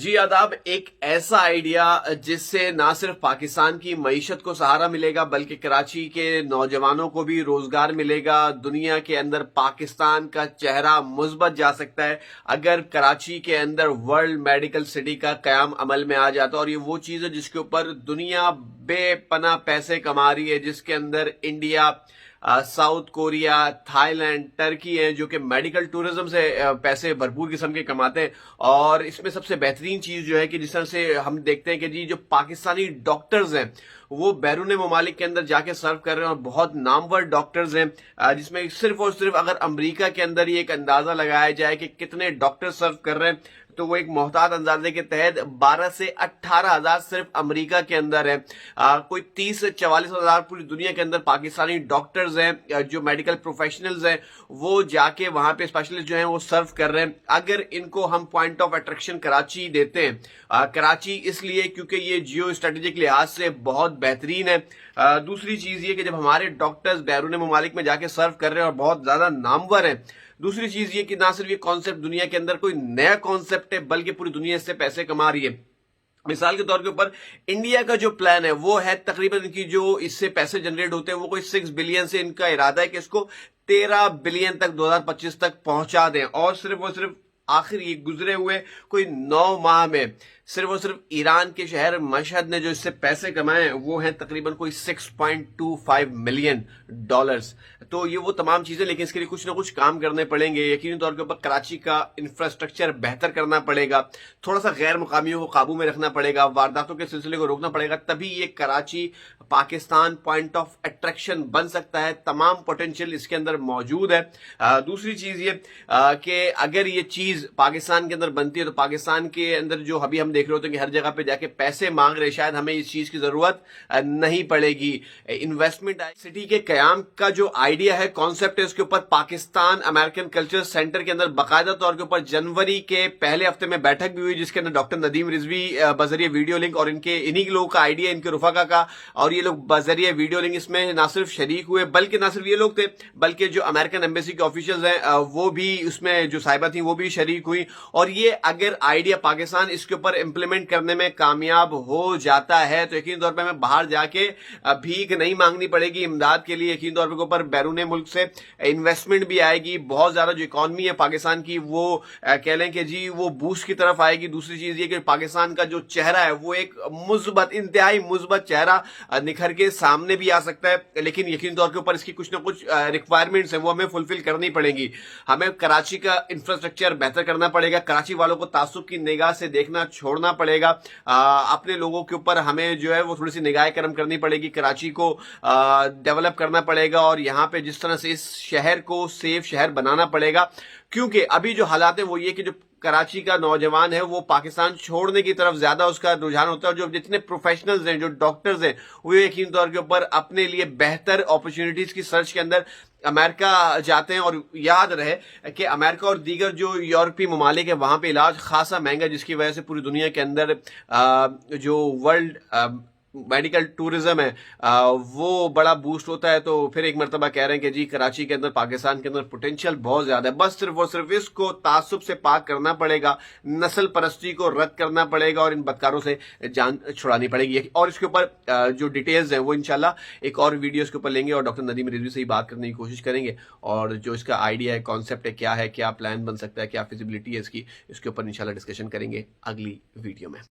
जी आदाब। एक ऐसा आइडिया जिससे ना सिर्फ पाकिस्तान की मईशत को सहारा मिलेगा बल्कि कराची के नौजवानों को भी रोजगार मिलेगा। दुनिया के अंदर पाकिस्तान का चेहरा मुस्बत जा सकता है अगर कराची के अंदर वर्ल्ड मेडिकल सिटी का कयाम अमल में आ जाता है। और ये वो चीज है जिसके ऊपर दुनिया बेपनाह पैसे कमा रही है, जिसके अंदर India, south Korea, Thailand, Turkey है जो कि मेडिकल टूरिज्म से पैसे भरपूर किस्म के कमाते हैं। और इसमें सबसे बेहतरीन चीज जो है कि जिस तरह से हम देखते हैं कि जी जो पाकिस्तानी डॉक्टर्स हैं वो बैरून ममालिक के अंदर जाके सर्व कर रहे हैं और बहुत नामवर डॉक्टर्स हैं, जिसमें सिर्फ और सिर्फ अगर अमेरिका के अंदर ही एक अंदाजा लगाया जाए कि कितने डॉक्टर सर्व कर रहे हैं तो वो एक मोहतात अंदाजे के तहत 12 से 18 हजार सिर्फ अमेरिका के अंदर है। कोई 30 से 44 हजार पूरी दुनिया के अंदर पाकिस्तानी डॉक्टर्स हैं जो मेडिकल प्रोफेशनल्स हैं वो जाके वहां पे स्पेशलिस्ट जो हैं वो सर्व कर रहे हैं। अगर इनको हम पॉइंट ऑफ अट्रैक्शन कराची देते हैं, कराची इसलिए क्योंकि ये जियो स्ट्रेटेजिक लिहाज से बहुत बेहतरीन है। दूसरी चीज ये कि जब हमारे डॉक्टर्स बैरून ममालिक में जाके सर्व कर रहे हैं और बहुत ज्यादा नामवर हैं, दूसरी चीज ये कि ना सिर्फ ये कॉन्सेप्ट दुनिया के अंदर कोई नया कॉन्सेप्ट है बल्कि पूरी दुनिया इससे पैसे कमा रही है। मिसाल के तौर के ऊपर इंडिया का जो प्लान है वो है तकरीबन इनकी जो इससे पैसे जनरेट होते हैं वो कोई 6 बिलियन से इनका इरादा है कि इसको 13 बिलियन तक 2025 तक पहुंचा दें। और सिर्फ आखिर ये गुजरे हुए कोई 9 माह में सिर्फ और सिर्फ ईरान के शहर मशहद ने जो इससे पैसे कमाए वो हैं तकरीबन कोई 6.25 मिलियन डॉलर्स। तो ये वो तमाम चीजें, लेकिन इसके लिए कुछ ना कुछ काम करने पड़ेंगे। यकीनी तौर के ऊपर कराची का इंफ्रास्ट्रक्चर बेहतर करना पड़ेगा, थोड़ा सा गैर मुकामियों को काबू में रखना पड़ेगा, वारदातों के सिलसिले को रोकना पड़ेगा, तभी ये Karachi Pakistan point of attraction बन सकता है। तमाम पोटेंशियल इसके अंदर मौजूद है। दूसरी चीज ये कि अगर ये चीज पाकिस्तान के अंदर बनती है तो पाकिस्तान के अंदर जो अभी हम देख रहे होते हैं कि हर जगह पे जाके पैसे मांग रहे, शायद हमें इस चीज की जरूरत नहीं पड़ेगी। इन्वेस्टमेंट सिटी के कयाम का जो आइडिया है, कॉन्सेप्ट है, उसके ऊपर पाकिस्तान अमेरिकन कल्चर सेंटर के अंदर बाकायदा तौर के ऊपर जनवरी के पहले हफ्ते में बैठक भी हुई जिसके अंदर डॉक्टर नदीम रिजवी बजरिए वीडियो लिंक और इन्हीं लोगों का आइडिया, इनके रुफाका का, और ये लोग बजरिए वीडियो लिंक इसमें ना सिर्फ शरीक हुए बल्कि ना सिर्फ ये लोग थे बल्कि जो अमेरिकन एम्बेसी के ऑफिशियल्स हैं वो भी उसमें, जो साहिबा थी वो भी शरीक हुई। और ये अगर आइडिया पाकिस्तान इसके ऊपर इंप्लीमेंट करने में कामयाब हो जाता है तो यकीन तौर पर हमें बाहर जाके भीख नहीं मांगनी पड़ेगी इमदाद के लिए। यकीन तौर पर ऊपर बैरून मुल्क से इन्वेस्टमेंट भी आएगी, बहुत ज्यादा जो इकॉनमी है पाकिस्तान की वो कह लें कि जी वो बूस्ट की तरफ आएगी। दूसरी चीज ये कि पाकिस्तान का जो चेहरा है वो एक मुस्बत, इंतहाई मुस्बत चेहरा निखर के सामने भी आ सकता है। लेकिन यकीन तौर के ऊपर इसकी कुछ ना कुछ रिक्वायरमेंट्स हैं वो हमें फुलफिल करनी पड़ेगी। हमें कराची का इंफ्रास्ट्रक्चर बेहतर करना पड़ेगा, कराची वालों को तासुब की निगाह से देखना छोड़ना पड़ेगा, अपने लोगों के ऊपर हमें जो है वो थोड़ी सी निगाह करम करनी पड़ेगी, कराची को डेवलप करना पड़ेगा और यहाँ पे जिस तरह से इस शहर को सेफ शहर बनाना पड़ेगा। क्योंकि अभी जो हालात है वो ये कि जो कराची का नौजवान है वो पाकिस्तान छोड़ने की तरफ ज्यादा उसका रुझान होता है। और जो जितने प्रोफेशनल्स हैं, जो डॉक्टर्स हैं, वो यकीन तौर के ऊपर अपने लिए बेहतर अपॉर्चुनिटीज की सर्च के अंदर अमेरिका जाते हैं। और याद रहे कि अमेरिका और दीगर जो यूरोपीय ममालिक है वहां पे इलाज खासा महंगा, जिसकी वजह से पूरी दुनिया के अंदर जो वर्ल्ड मेडिकल टूरिज्म है वो बड़ा बूस्ट होता है। तो फिर एक मरतबा कह रहे हैं कि जी कराची के अंदर, पाकिस्तान के अंदर पोटेंशियल बहुत ज्यादा है, बस सिर्फ और सिर्फ इसको तासुब से पाक करना पड़ेगा, नस्ल परस्ती को रद्द करना पड़ेगा और इन बदकारों से जान छुड़ानी पड़ेगी। और इसके ऊपर जो डिटेल्स हैं वो इंशाल्लाह एक और वीडियो के ऊपर लेंगे और डॉक्टर नदीम रिजवी से ही बात करने की कोशिश करेंगे। और जो इसका आइडिया है, कॉन्सेप्ट है, क्या प्लान बन सकता है, क्या फिजिबिलिटी है इसकी, इसके ऊपर इंशाल्लाह डिस्कशन करेंगे अगली वीडियो में।